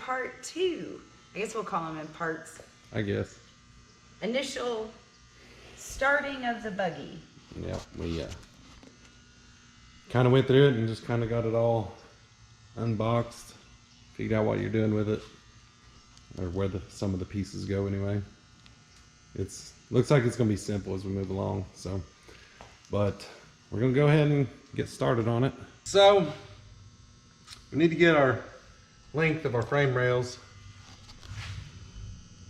part 2. I guess we'll call them in parts. I guess. Initial starting of the buggy. Yeah, we kind of went through it and just kind of got it all unboxed, figured out what you're doing with it, or where some of the pieces go anyway. Looks like it's gonna be simple as we move along, so, but we're gonna go ahead and get started on it. So we need to get our length of our frame rails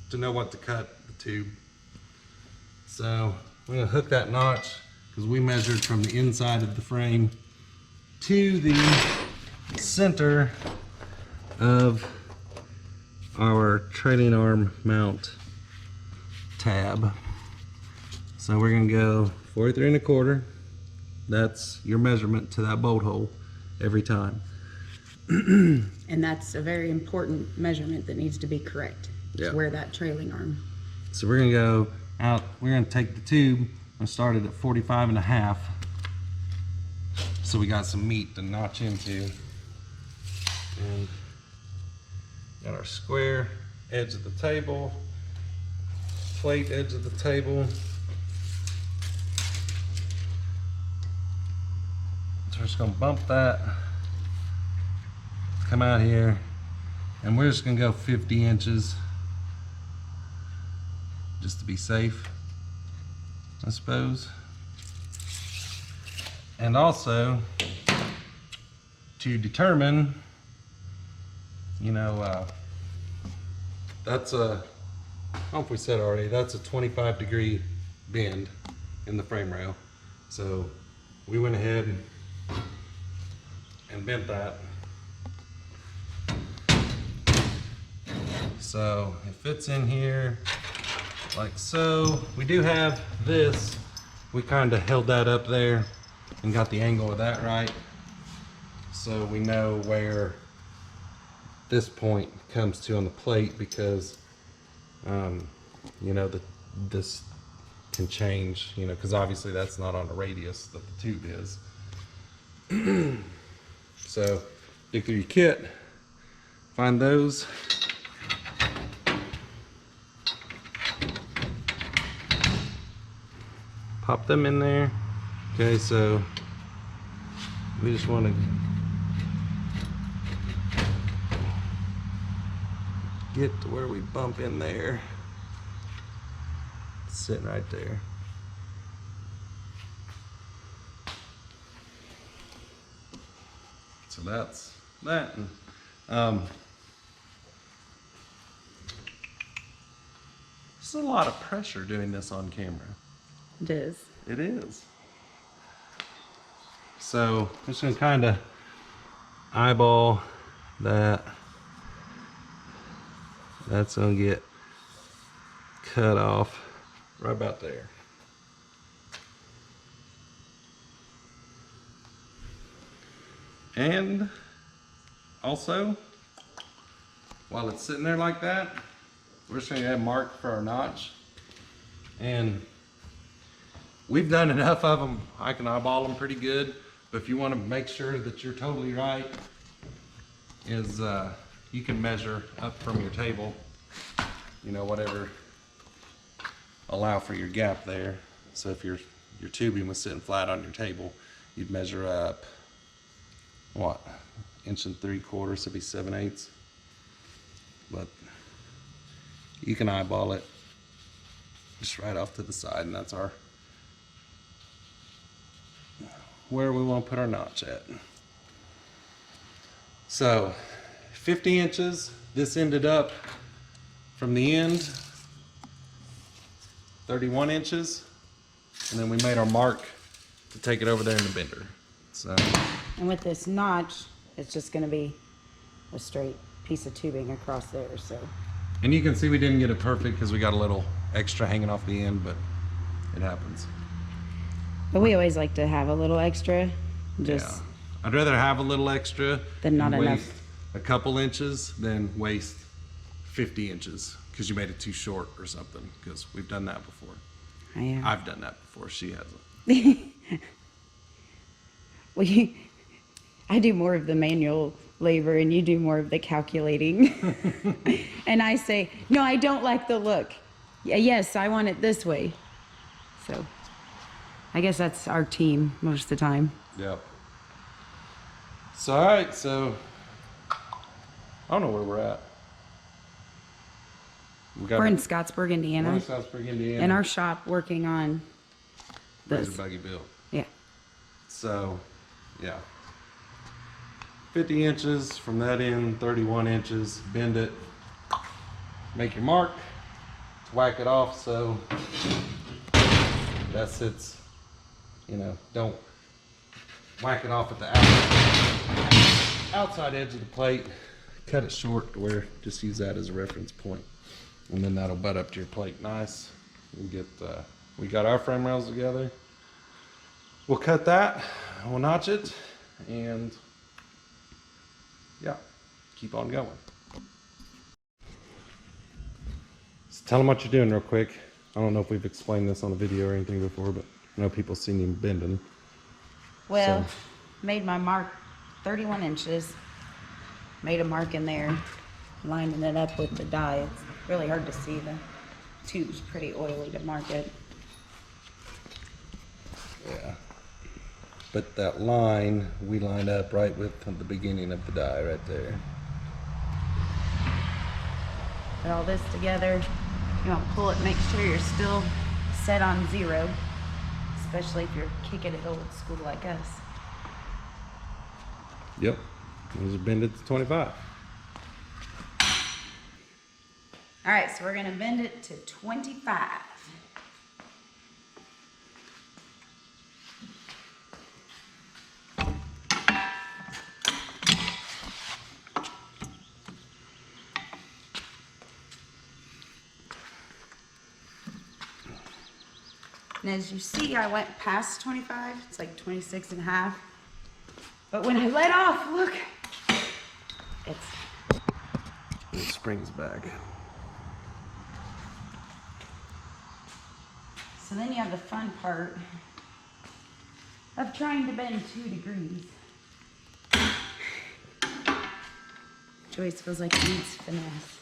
to know what to cut the tube. So we're gonna hook that notch because we measured from the inside of the frame to the center of our trailing arm mount tab. So we're gonna go 43 1/4. That's your measurement to that bolt hole every time. And that's a very important measurement that needs to be correct. Yeah. Where that trailing arm. So we're gonna go out, we're gonna take the tube and start it at 45 1/2. So we got some meat to notch into. And got our square edge of the table, plate edge of the table. So we're just gonna bump that, come out here, and we're just gonna go 50 inches just to be safe, I suppose. And also to determine, you know, that's a, I don't know if we said already, that's a 25-degree bend in the frame rail. So we went ahead and bent that. So it fits in here like so. We do have this, we kind of held that up there and got the angle of that right. So we know where this point comes to on the plate because, you know, this can change, you know, because obviously that's not on the radius that the tube is. So dig through your kit, find those. Pop them in there. Okay, so we just want to get to where we bump in there. It's sitting right there. So that's that. This is a lot of pressure doing this on camera. It is. It is. So I'm just gonna kind of eyeball that. That's gonna get cut off right about there. And also, while it's sitting there like that, we're just gonna have mark for our notch. And we've done enough of them, I can eyeball them pretty good, but if you want to make sure that you're totally right, is you can measure up from your table, you know, whatever, allow for your gap there. So if your tubing was sitting flat on your table, you'd measure up, what, 1 3/4, so it'd be 7/8. But you can eyeball it just right off to the side, and that's our where we want to put our notch at. So 50 inches, this ended up from the end 31 inches, and then we made our mark to take it over there in the bender. So, And with this notch, it's just going to be a straight piece of tubing across there. So, and you can see we didn't get it perfect because we got a little extra hanging off the end, but it happens. but we always like to have a little extra, just Yeah. I'd rather have a little extra than not and waste enough. a couple inches than waste 50 inches because you made it too short or something, because we've done that before. I've done that before, she hasn't. I do more of the manual labor and you do more of the calculating. And I say, no, I don't like the look. Yes, I want it this way. So I guess that's our team most of the time. Yep. So, all right, so I don't know where we're at. We're in Scottsburg, Indiana. We're in Scottsburg, Indiana. In our shop working on this. Razor buggy build. Yeah. So, yeah. 50 inches from that end, 31 inches, bend it, make your mark, whack it off so that sits, you know, don't whack it off at the outside edge of the plate. Cut it short to where, just use that as a reference point. And then that'll butt up to your plate nice. We get, we got our frame rails together. We'll cut that, we'll notch it, and yeah, keep on going. So tell them what you're doing real quick. I don't know if we've explained this on a video or anything before, but I know people seen you bending. Well, made my mark 31 inches. Made a mark in there, lining it up with the die. It's really hard to see. The tube's pretty oily to mark it. Yeah. But that line, we line up right with the beginning of the die right there. Put all this together. You want to pull it, make sure you're still set on 0, especially if you're kicking it old school like us. Yep. Those are bended to 25. All right, so we're going to bend it to 25. And as you see, I went past 25. It's like 26 and a half. But when I let off, look, It springs back. So then you have the fun part of trying to bend 2 degrees. Joyce feels like he needs finesse.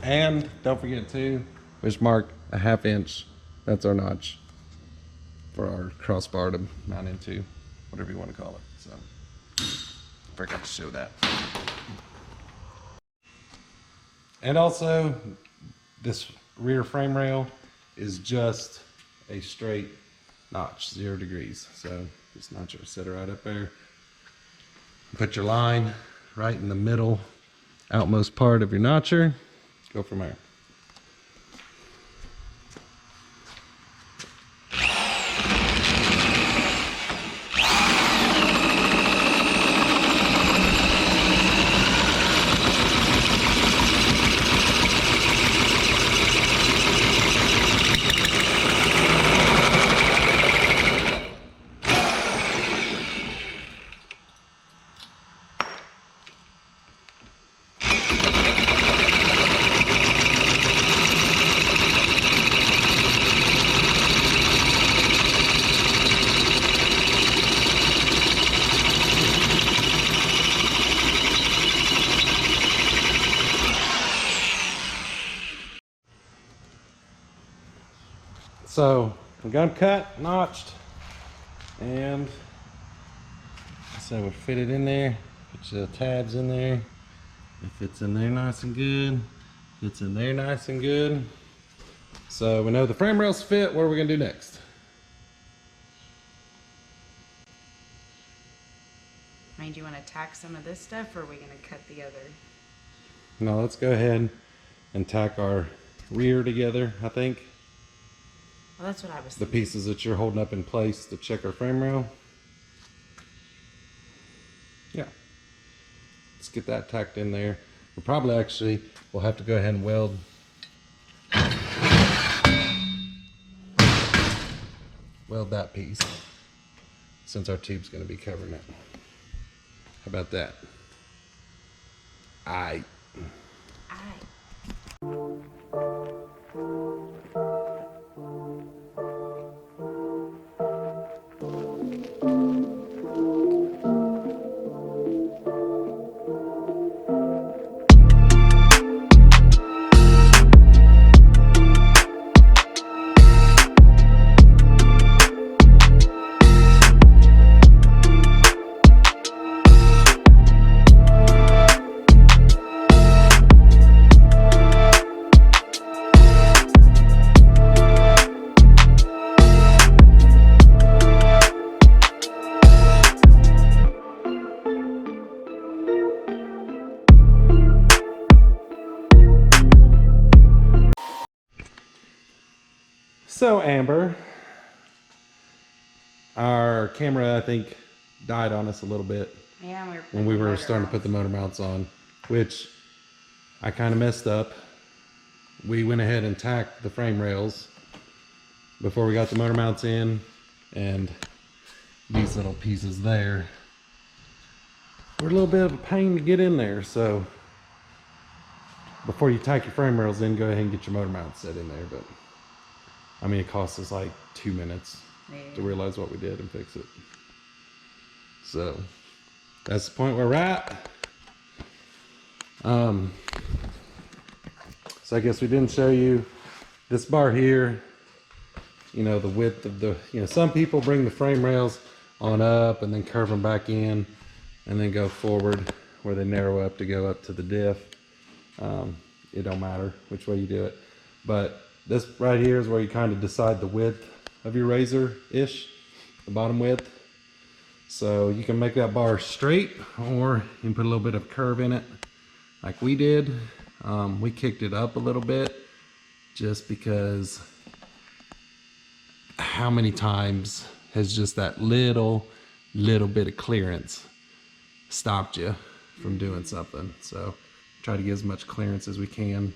And don't forget too, just mark a 1/2 inch. That's our notch for our crossbar to mount into, whatever you want to call it. So, forgot to show that. And also, this rear frame rail is just a straight notch, 0 degrees. So just notch it, set it right up there. Put your line right in the middle, outmost part of your notcher. Go from there. So we got them cut, notched, and so we fit it in there. Put your tabs in there. It fits in there nice and good. Fits in there nice and good. So we know the frame rails fit. What are we gonna do next? I mean, do you want to tack some of this stuff, or are we going to cut the other? No, let's go ahead and tack our rear together, I think. Well, that's what I was The thinking. pieces that you're holding up in place to check our frame rail. Yeah. Let's get that tacked in there. We'll probably we'll have to go ahead and weld that piece since our tube's going to be covering it. How about that? Aight. So Amber, our camera I think died on us a little bit. Yeah, when we were starting to put the motor mounts on, which I kind of messed up. We went ahead and tacked the frame rails before we got the motor mounts in, and these little pieces there were a little bit of a pain to get in there. So before you tack your frame rails in, go ahead and get your motor mounts set in there. But I mean, it cost us like 2 minutes to realize what we did and fix it. So that's the point where we're at. So I guess we didn't show you this bar here, you know, the width of the, you know, some people bring the frame rails on up and then curve them back in and then go forward where they narrow up to go up to the diff. It don't matter which way you do it. But this right here is where you kind of decide the width of your RZR-ish, the bottom width. So you can make that bar straight, or you can put a little bit of curve in it like we did. We kicked it up a little bit just because how many times has just that little bit of clearance stopped you from doing something? So try to get as much clearance as we can.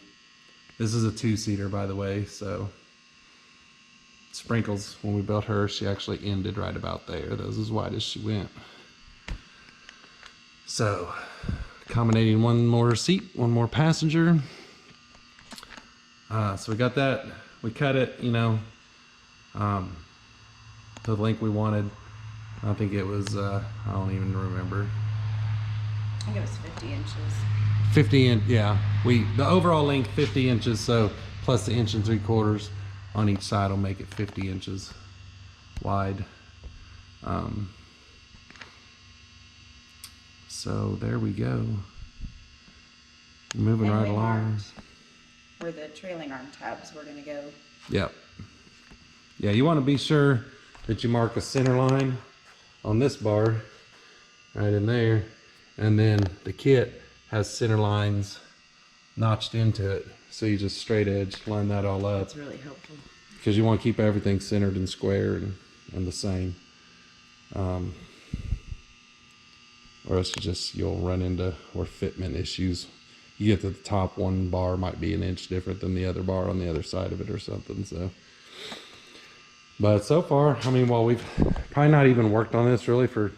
This is a 2-seater, by the way, so Sprinkles, when we built her, she actually ended right about there. That was as wide as she went. So accommodating one more seat, one more passenger. So we got that. We cut it, you know, to the length we wanted. I think it was, I don't even remember. I think it was 50 inches. 50 inch, yeah. The overall length 50 inches, so plus the 1 3/4 on each side will make it 50 inches wide. So there we go. Moving right along. Where the trailing arm tabs were going to go. Yep. Yeah, you want to be sure that you mark a center line on this bar right in there, and then the kit has center lines notched into it, so you just straight edge line that all up. That's really helpful because you want to keep everything centered and square and the same, or else you'll run into or fitment issues. You get to the top, one bar might be 1 inch different than the other bar on the other side of it or something. So, but so far, I mean, well, we've probably not even worked on this really for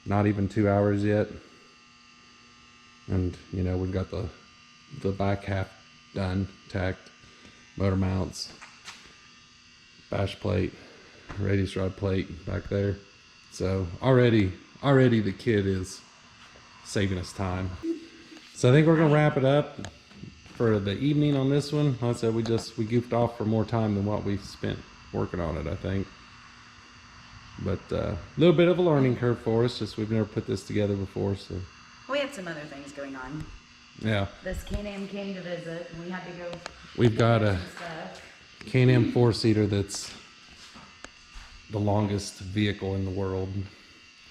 not even 2 hours yet. And you know, we've got the back half done, tacked, motor mounts, bash plate, radius rod plate back there. So already the kid is saving us time. So I think we're gonna wrap it up for the evening on this one. Like I said, we goofed off for more time than what we spent working on it, I think. But a little bit of a learning curve for us, just we've never put this together before, so. We had some other things going on. Yeah. This Can-Am came to visit, and we had to go. We've got a Can-Am 4-seater that's the longest vehicle in the world.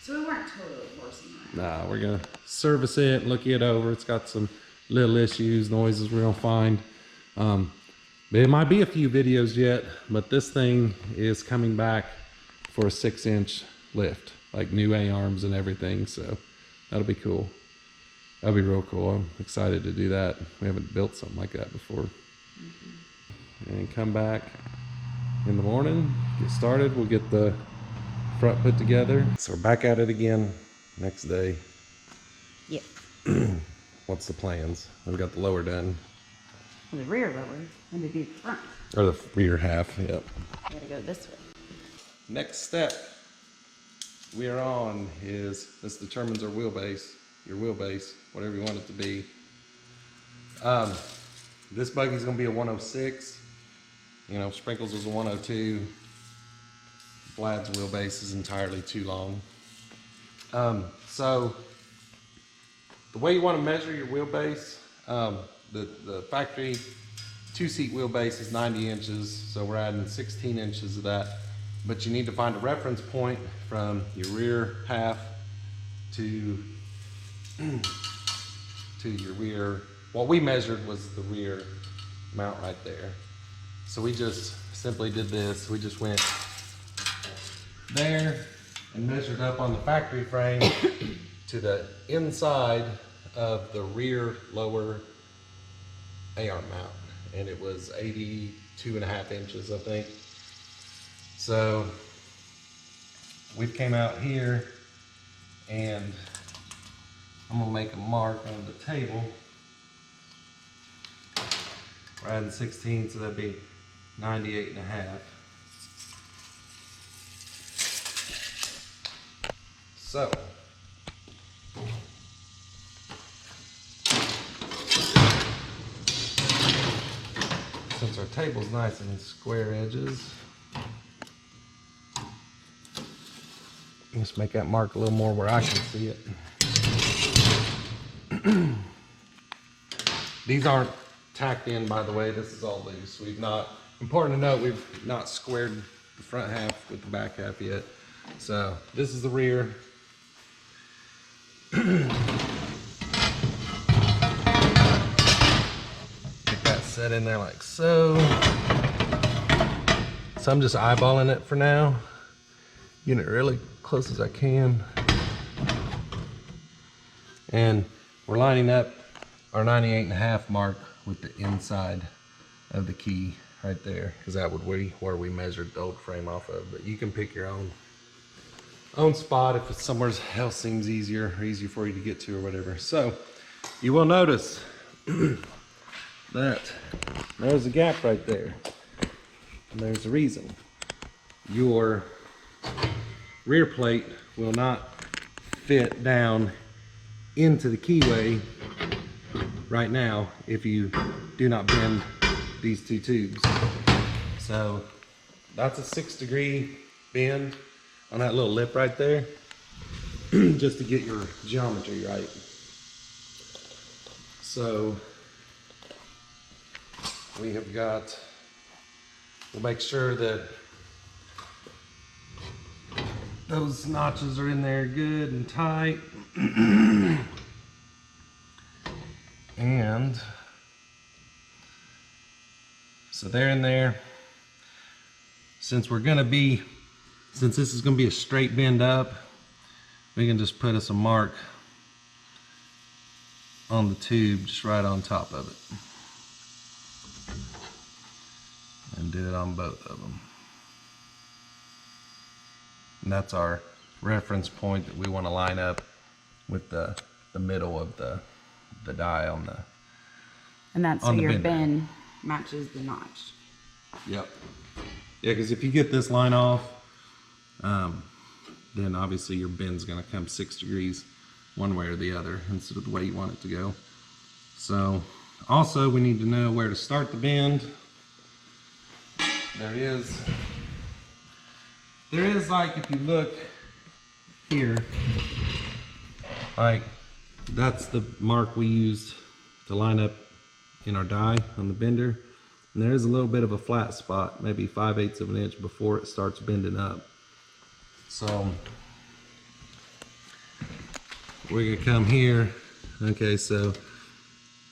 So we weren't totally forcing that. Nah, we're gonna service it, look it over. It's got some little issues, noises we're gonna find. It might be a few videos yet, but this thing is coming back for a 6-inch lift, like new A-arms and everything. So that'll be cool. That'll be real cool. I'm excited to do that. We haven't built something like that before. And come back in the morning, get started. We'll get the front put together. So we're back at it again next day. Yep. What's the plans? We've got the lower done. The rear lower, and to do the front. Or the rear half, yep. You gotta go this way. Next step we are on is, this determines our wheelbase, your wheelbase, whatever you want it to be. This buggy's gonna be a 106. You know, Sprinkles was a 102. Vlad's wheelbase is entirely too long. So the way you want to measure your wheelbase, the factory 2-seat wheelbase is 90 inches, so we're adding 16 inches of that. But you need to find a reference point from your rear half to your rear. What we measured was the rear mount right there. So we just simply did this. We just went there and measured up on the factory frame to the inside of the rear lower A-arm mount. And it was 82.5 inches, I think. So we came out here and I'm gonna make a mark on the table. We're adding 16, so that'd be 98.5. So, since our table's nice and square edges, just make that mark a little more where I can see it. These aren't tacked in, by the way. This is all loose. We've not, important to note, we've not squared the front half with the back half yet. So this is the rear. Get that set in there like so. So I'm just eyeballing it for now. Getting it really close as I can. And we're lining up our 98.5 mark with the inside of the key right there, because that would be where we measured the old frame off of. But you can pick your own spot if it's somewhere else seems easier or easier for you to get to or whatever. So you will notice that there's a gap right there, and there's a reason. Your rear plate will not fit down into the keyway right now if you do not bend these two tubes. So that's a 6-degree bend on that little lip right there, just to get your geometry right. So we have got, we'll make sure that those notches are in there good and tight. And so they're in there. Since this is gonna be a straight bend up, we can just put us a mark on the tube just right on top of it. And do it on both of them. And that's our reference point that we want to line up with the middle of the die on the, and that's so on the your bender. bend matches the notch. Yep. Yeah, because if you get this line off, then obviously your bend's going to come 6 degrees one way or the other instead of the way you want it to go. So also we need to know where to start the bend. There is like, if you look here, like that's the mark we used to line up in our die on the bender. And there is a little bit of a flat spot, maybe 5/8 of an inch before it starts bending up. So we're gonna come here. Okay, so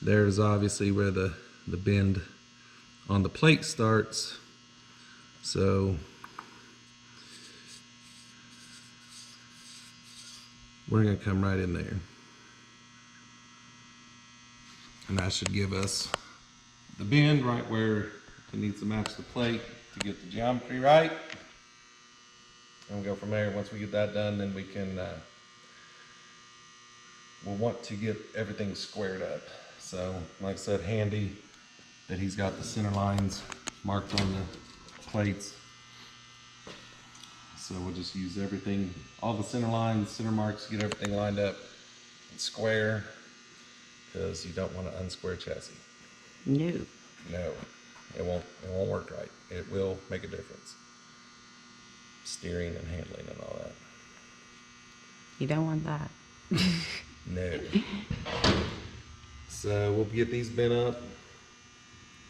there's obviously where the bend on the plate starts. So we're gonna come right in there. And that should give us the bend right where it needs to match the plate to get the geometry right. And we'll go from there. Once we get that done, then we can, we'll want to get everything squared up. So, like I said, handy that he's got the center lines marked on the plates. So we'll just use everything, all the center lines, center marks, get everything lined up and square, because you don't want an unsquare chassis. No. No, it won't work right. It will make a difference. Steering and handling and all that. You don't want that. No. So we'll get these bent up,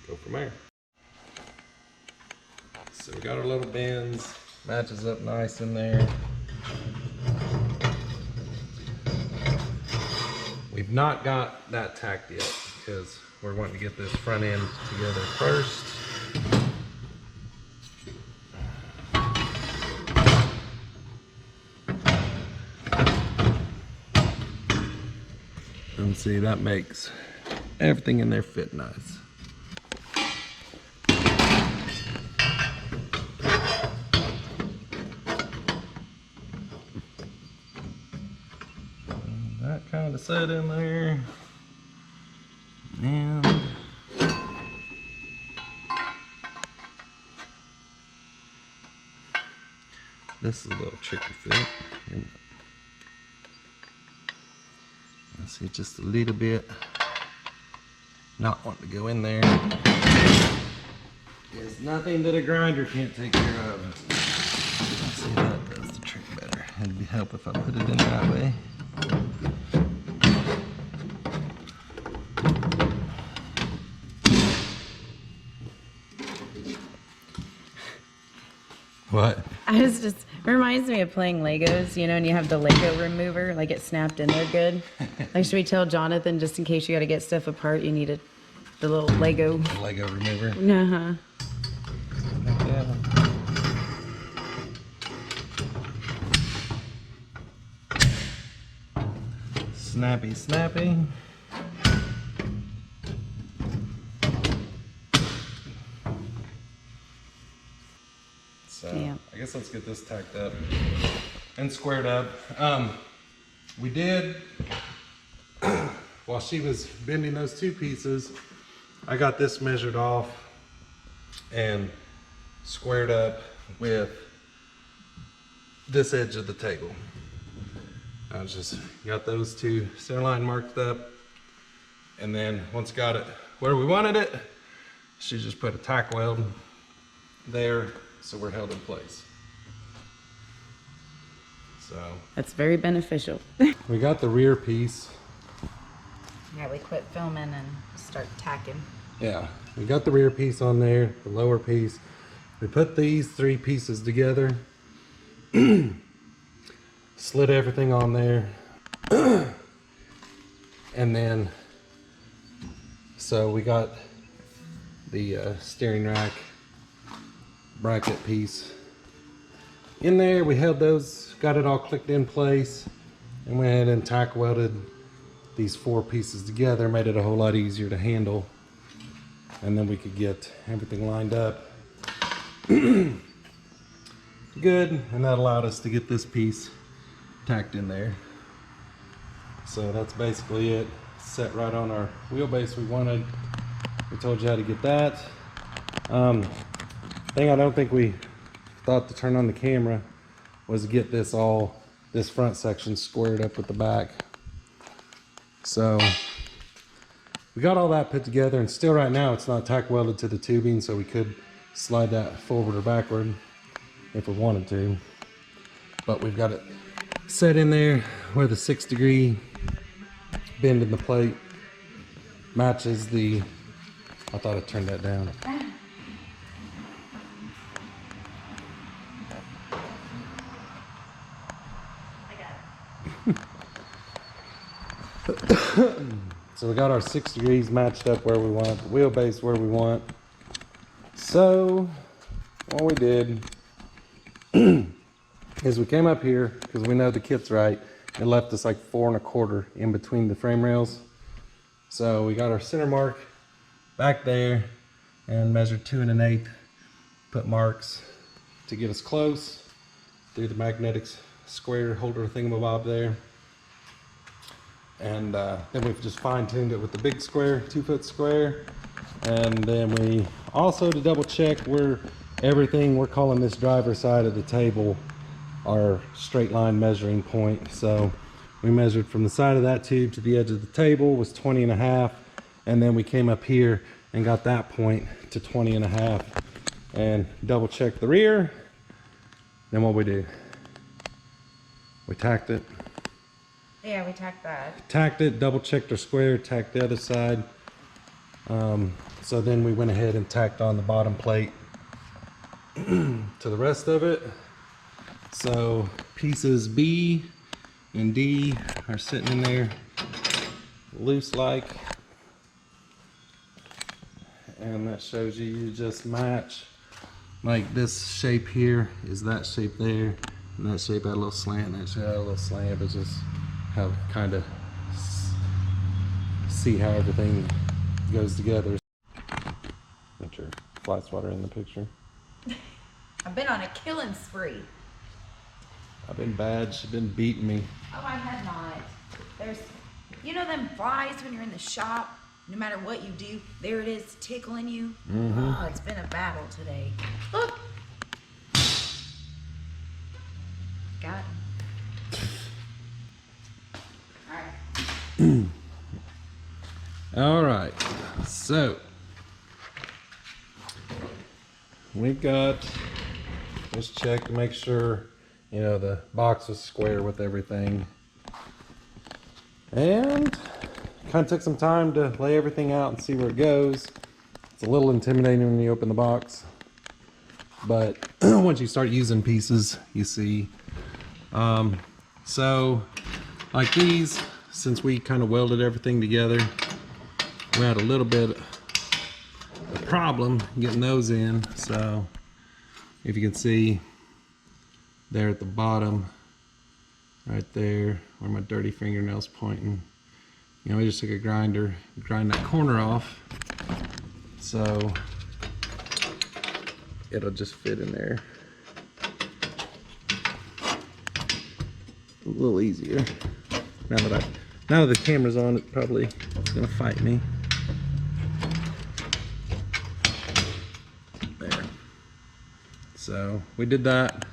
go from there. So we got our little bends, matches up nice in there. We've not got that tacked yet because we're wanting to get this front end together first. And see, that makes everything in there fit nice. That kind of set in there. And this is a little tricky fit. I see just a little bit not wanting to go in there. There's nothing that a grinder can't take care of. Let's see if that does the trick better. It'd be help if I put it in that way. What? I was just, it reminds me of playing Legos, you know, and you have the Lego remover, like it snapped in there good. Like, should we tell Jonathan, just in case you got to get stuff apart, you need the little Lego. Lego remover. Uh-huh. Snappy, snappy. So Yeah. I guess let's get this tacked up and squared up. We did, while she was bending those two pieces, I got this measured off and squared up with this edge of the table. I just got those two center line marked up, and then once got it where we wanted it, she just put a tack weld there so we're held in place. So That's very beneficial. we got the rear piece. Yeah, we quit filming and start tacking. Yeah, we got the rear piece on there, the lower piece. We put these three pieces together, slid everything on there, and then so we got the steering rack bracket piece in there. We held those, got it all clicked in place, and went ahead and tack welded these four pieces together, made it a whole lot easier to handle, and then we could get everything lined up good, and that allowed us to get this piece tacked in there. So that's basically it. Set right on our wheelbase we wanted. We told you how to get that. Thing I don't think we thought to turn on the camera was to get this front section squared up with the back. So we got all that put together, and still right now it's not tack welded to the tubing, so we could slide that forward or backward if we wanted to. But we've got it set in there where the 6-degree bend in the plate matches the, I thought I turned that down. So we got our 6 degrees matched up where we want, the wheelbase where we want. So what we did is we came up here, because we know the kit's right. It left us like 4 1/4 in between the frame rails. So we got our center mark back there and measured 2 1/8, put marks to get us close through the magnetic square holder thingamabob there. And then we've just fine-tuned it with the big square, 2-foot square. And then we also, to double check, we're calling this driver's side of the table our straight line measuring point. So we measured from the side of that tube to the edge of the table was 20 1/2. And then we came up here and got that point to 20 1/2. And double check the rear. Then what we do? We tacked it. Yeah, we tacked that. Tacked it, double checked our square, tacked the other side. So then we went ahead and tacked on the bottom plate to the rest of it. So pieces B and D are sitting in there loose like. And that shows you just match. Like this shape here is that shape there. And that shape had a little slant, that shape had a little slant, but just have kind of see how everything goes together. Get your fly swatter in the picture. I've been on a killing spree. I've been bad. She's been beating me. Oh, I have not. There's, you know them flies when you're in the shop, no matter what you do, there it is tickling you. Oh, it's been a battle today. Look. Got him. All right. All right, so we've got, just check to make sure, you know, the box was square with everything. And kind of took some time to lay everything out and see where it goes. It's a little intimidating when you open the box, but once you start using pieces, you see. So like these, since we kind of welded everything together, we had a little bit of a problem getting those in. So if you can see there at the bottom, right there where my dirty fingernail's pointing, you know, we just took a grinder, grind that corner off, so it'll just fit in there a little easier. Now that the camera's on, it probably is gonna fight me. There. So we did that.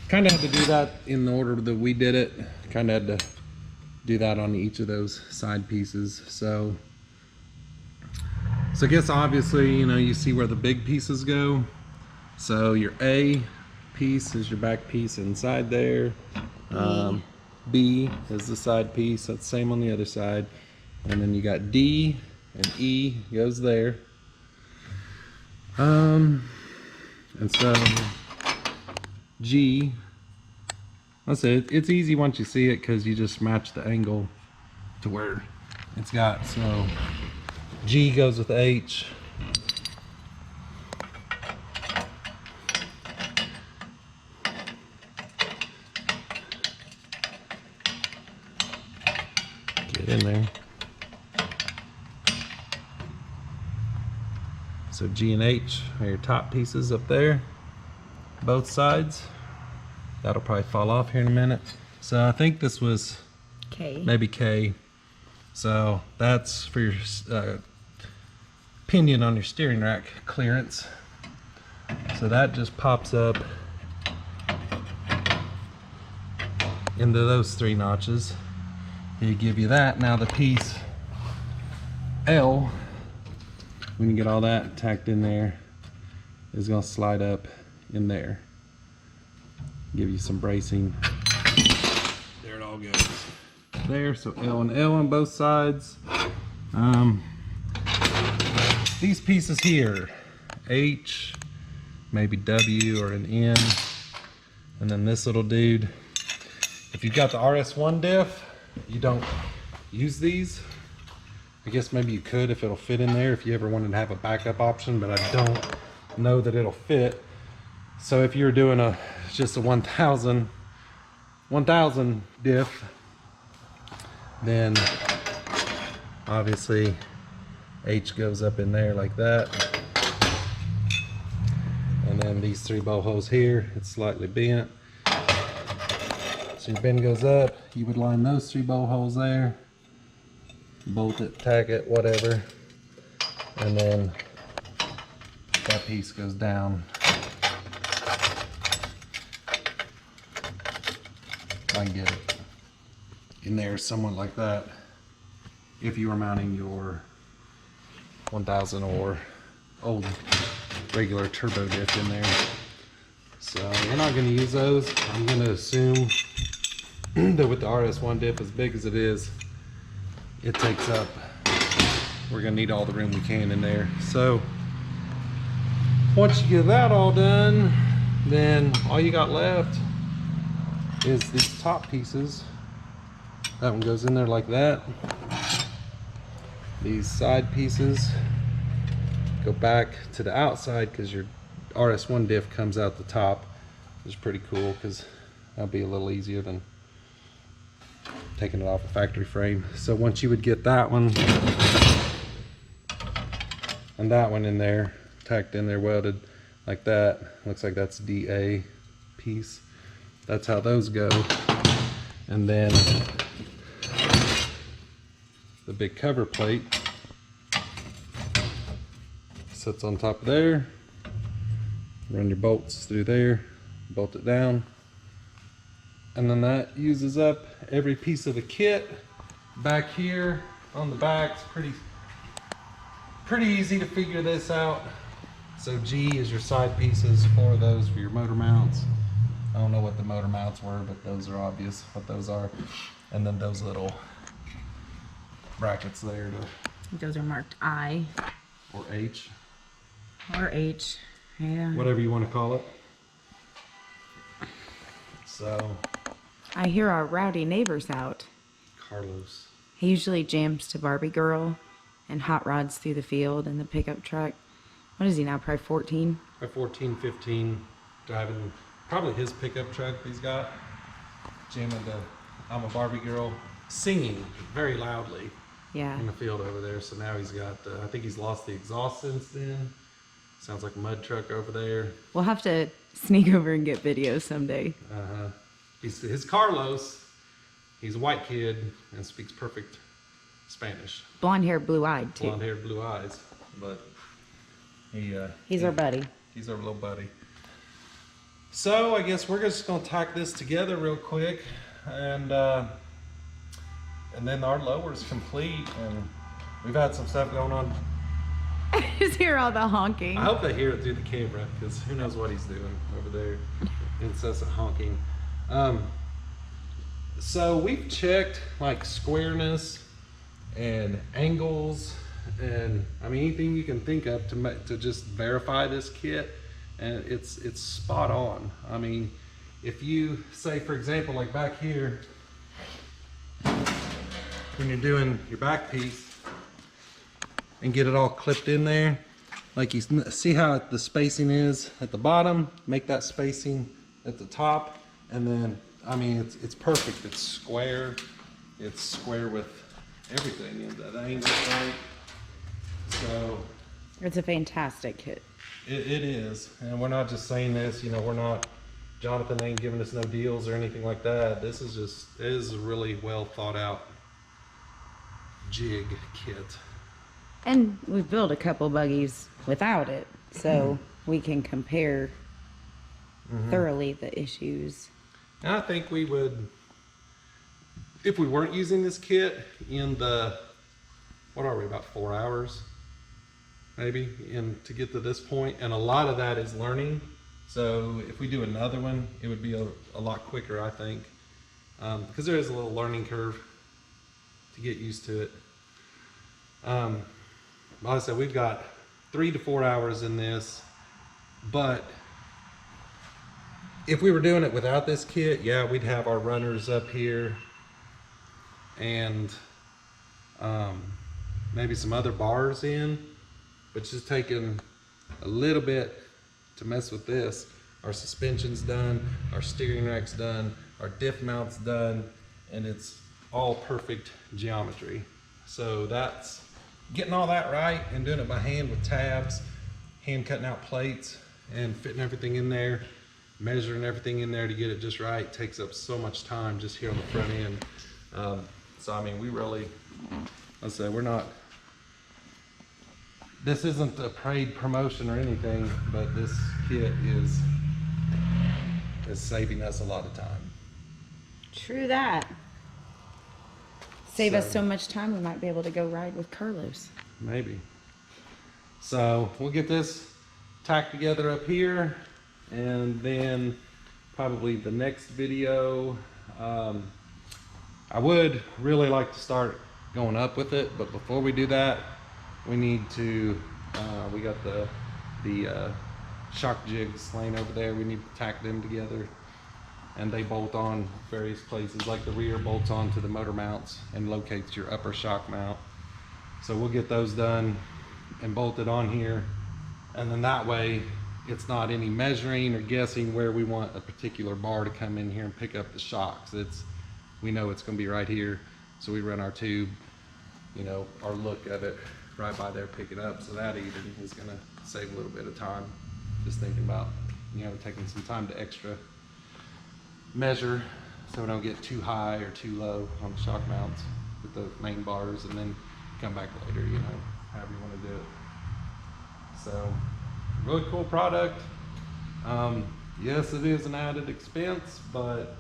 Kind of had to do that in the order that we did it. Kind of had to do that on each of those side pieces. So I guess obviously, you know, you see where the big pieces go. So your A piece is your back piece inside there. B is the side piece, that's the same on the other side. And then you got D and E goes there. And so G, that's it. It's easy once you see it because you just match the angle to where it's got. So G goes with H. Get in there. So G and H are your top pieces up there, both sides. That'll probably fall off here in a minute. So I think this was K. Maybe K. So that's for your pinion on your steering rack clearance. So that just pops up into those 3 notches. They give you that. Now the piece L, when you get all that tacked in there, is gonna slide up in there. Give you some bracing. There it all goes. There, so L and L on both sides. These pieces here, H, maybe W or an N, and then this little dude. If you've got the RS1 diff, you don't use these. I guess maybe you could if it'll fit in there, if you ever wanted to have a backup option, but I don't know that it'll fit. So if you're doing just a 1000 diff, then obviously H goes up in there like that. And then these 3 bowl holes here, it's slightly bent. So your bin goes up, you would line those 3 bowl holes there, bolt it, tack it, whatever. And then that piece goes down I can get it in there somewhat like that if you were mounting your 1000 or old regular turbo diff in there. So we're not going to use those. I'm going to assume that with the RS1 diff as big as it is, it takes up, we're going to need all the room we can in there. So once you get that all done, then all you got left is these top pieces. That one goes in there like that. These side pieces go back to the outside because your RS1 diff comes out the top, which is pretty cool because that'll be a little easier than taking it off a factory frame. So once you would get that one and that one in there, tacked in there, welded like that, looks like that's DA piece. That's how those go. And then the big cover plate sits on top of there. Run your bolts through there, bolt it down, and then that uses up every piece of the kit. Back here on the back, it's pretty easy to figure this out. So G is your side pieces, 4 of those for your motor mounts. I don't know what the motor mounts were, but those are obvious what those are. And then those little brackets there Those are marked I or H. or H. Yeah. Whatever you want to call it. So. I hear our rowdy neighbor's out. Carlos. He usually jams to Barbie Girl and hot rods through the field in the pickup truck. What is he now, probably 14? By 14, 15, driving probably his pickup truck he's got. Jamming to I'm a Barbie Girl, singing very loudly in the field over there. So now he's got, I think he's lost the exhaust since then. Sounds like a mud truck over there. We'll have to sneak over and get videos someday. His Carlos, he's a white kid and speaks perfect Spanish. Blonde hair, blue eyed too. Blonde hair, blue eyes. But he's our buddy. He's our little buddy. So I guess we're just gonna tack this together real quick, and then our lower's complete, and we've had some stuff going on. Just hear all the honking. I hope they hear it through the camera, because who knows what he's doing over there. Incessant honking. So we've checked like squareness and angles, and I mean anything you can think of to just verify this kit, and it's spot on. I mean, if you say, for example, like back here, when you're doing your back piece and get it all clipped in there, like you see how the spacing is at the bottom, make that spacing at the top, and then I mean it's perfect. It's square with everything in that angle, right? So it's a fantastic kit. it is, and we're not just saying this, you know, we're not, Jonathan ain't giving us no deals or anything like that. This is just, it is a really well thought out jig kit. And we've built a couple buggies without it, so we can compare thoroughly the issues. And I think we would, if we weren't using this kit in the, what are we, about 4 hours maybe to get to this point, and a lot of that is learning. So if we do another one, it would be a lot quicker, I think, because there is a little learning curve to get used to it. Like I said, we've got 3 to 4 hours in this, but if we were doing it without this kit, yeah, we'd have our runners up here and maybe some other bars in, but just taking a little bit to mess with this. Our suspension's done, our steering rack's done, our diff mount's done, and it's all perfect geometry. So that's getting all that right and doing it by hand with tabs, hand cutting out plates and fitting everything in there, measuring everything in there to get it just right. Takes up so much time just here on the front end. So I mean, we really, let's say, we're not, this isn't a paid promotion or anything, but this kit is saving us a lot of time. True that. Save us so much time, we might be able to go ride with Carlos. Maybe. So we'll get this tacked together up here, and then probably the next video, I would really like to start going up with it, but before we do that, we need to, we got the shock jigs laying over there. We need to tack them together, and they bolt on various places, like the rear bolts onto the motor mounts and locates your upper shock mount. So we'll get those done and bolted on here, and then that way it's not any measuring or guessing where we want a particular bar to come in here and pick up the shocks. we know it's going to be right here, so we run our tube, you know, our look of it right by there, pick it up. So that even is going to save a little bit of time. Just thinking about, you know, taking some time to extra measure so we don't get too high or too low on the shock mounts with the main bars, and then come back later, you know, however you want to do it. So really cool product. Yes, it is an added expense, but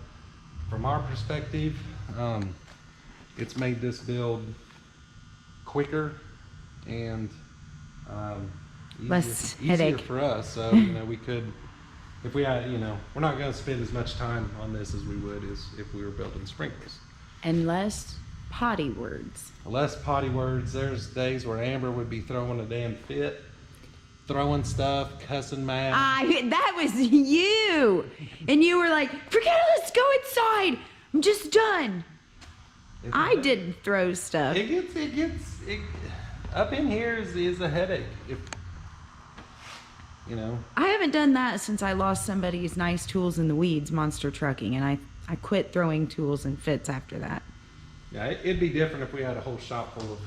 from our perspective, it's made this build quicker and less easier headache for us. So, you know, we could, if we had, you know, we're not going to spend as much time on this as we would as if we were building sprinklers. and less potty words. Less potty words. There's days where Amber would be throwing a damn fit, throwing stuff, cussing mad. That was you, and you were like, "Forget it, let's go inside. I'm just done." I didn't throw stuff. It gets up in here is a headache. If you know. I haven't done that since I lost somebody's nice tools in the weeds, monster trucking, and I quit throwing tools and fits after that. Yeah, it'd be different if we had a whole shop full of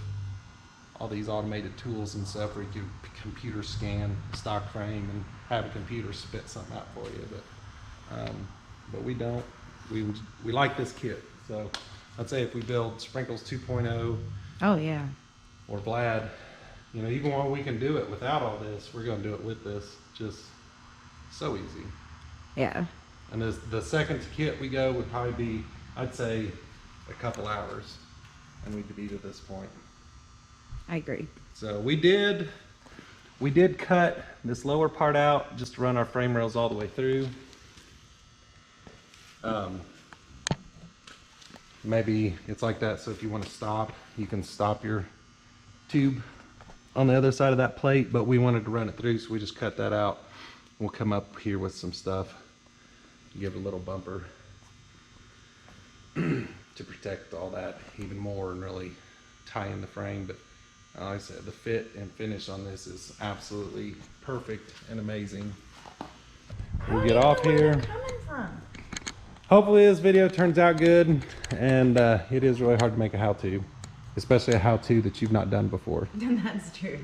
all these automated tools and stuff where you could computer scan stock frame and have a computer spit something out for you. But we don't. We like this kit. So I'd say if we build Sprinkles 2.0 Oh yeah. or Vlad, you know, even while we can do it without all this, we're going to do it with this. Just so easy. Yeah. And the second kit we go would probably be, I'd say, a couple hours, and we'd be to this point. I agree. So we did cut this lower part out just to run our frame rails all the way through. Maybe it's like that, so if you want to stop, you can stop your tube on the other side of that plate, but we wanted to run it through, so we just cut that out. We'll come up here with some stuff, give it a little bumper to protect all that even more and really tie in the frame. But like I said, the fit and finish on this is absolutely perfect and amazing. We'll get off here. Hopefully this video turns out good, and it is really hard to make a how-to, especially a how-to that you've not done before. That's true.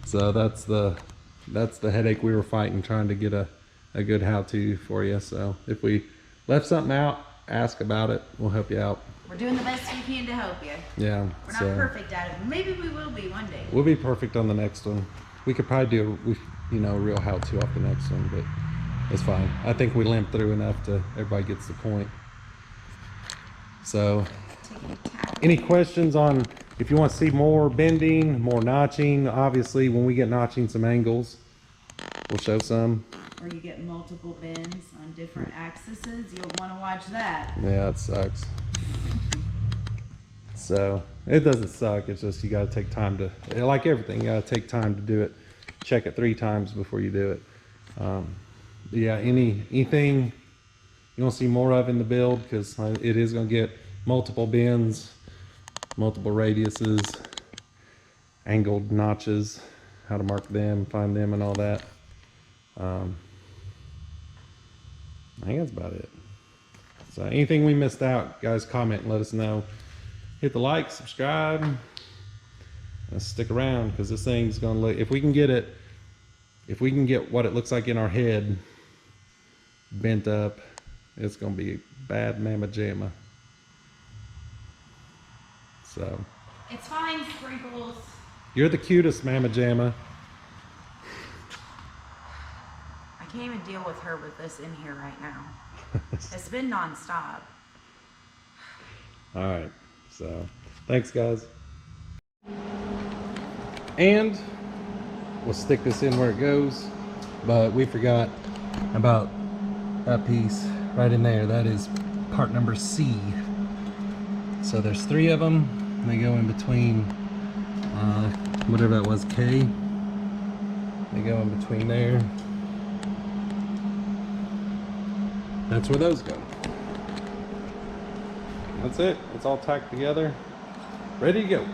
So that's the headache we were fighting, trying to get a good how-to for you. So if we left something out, ask about it. We'll help you out. We're doing the best we can to help you. Yeah. We're not perfect at it. Maybe we will be one day. We'll be perfect on the next one. We could probably do a real how-to off the next one, but it's fine. I think we limped through enough to everybody gets the point. So any questions on if you want to see more bending, more notching? Obviously when we get notching some angles, we'll show some. Or you get multiple bends on different axes, you'll want to watch that. Yeah, it sucks. So it doesn't suck, it's just you got to take time to, like everything, you got to take time to do it. Check it 3 times before you do it. Yeah, anything you want to see more of in the build, because it is going to get multiple bends, multiple radiuses, angled notches, how to mark them, find them, and all that. I think that's about it. So anything we missed out, guys, comment and let us know. Hit the like, subscribe, and stick around, because this thing's gonna look, if we can get what it looks like in our head bent up, it's gonna be bad mamma jamma. So It's fine, Sprinkles. you're the cutest mamma jamma. I can't even deal with her with this in here right now. It's been nonstop. All right, so thanks, guys. And we'll stick this in where it goes, but we forgot about that piece right in there. That is part number C. So there's 3 of them. They go in between whatever that was, K. They go in between there. That's where those go. That's it. It's all tacked together. Ready to go.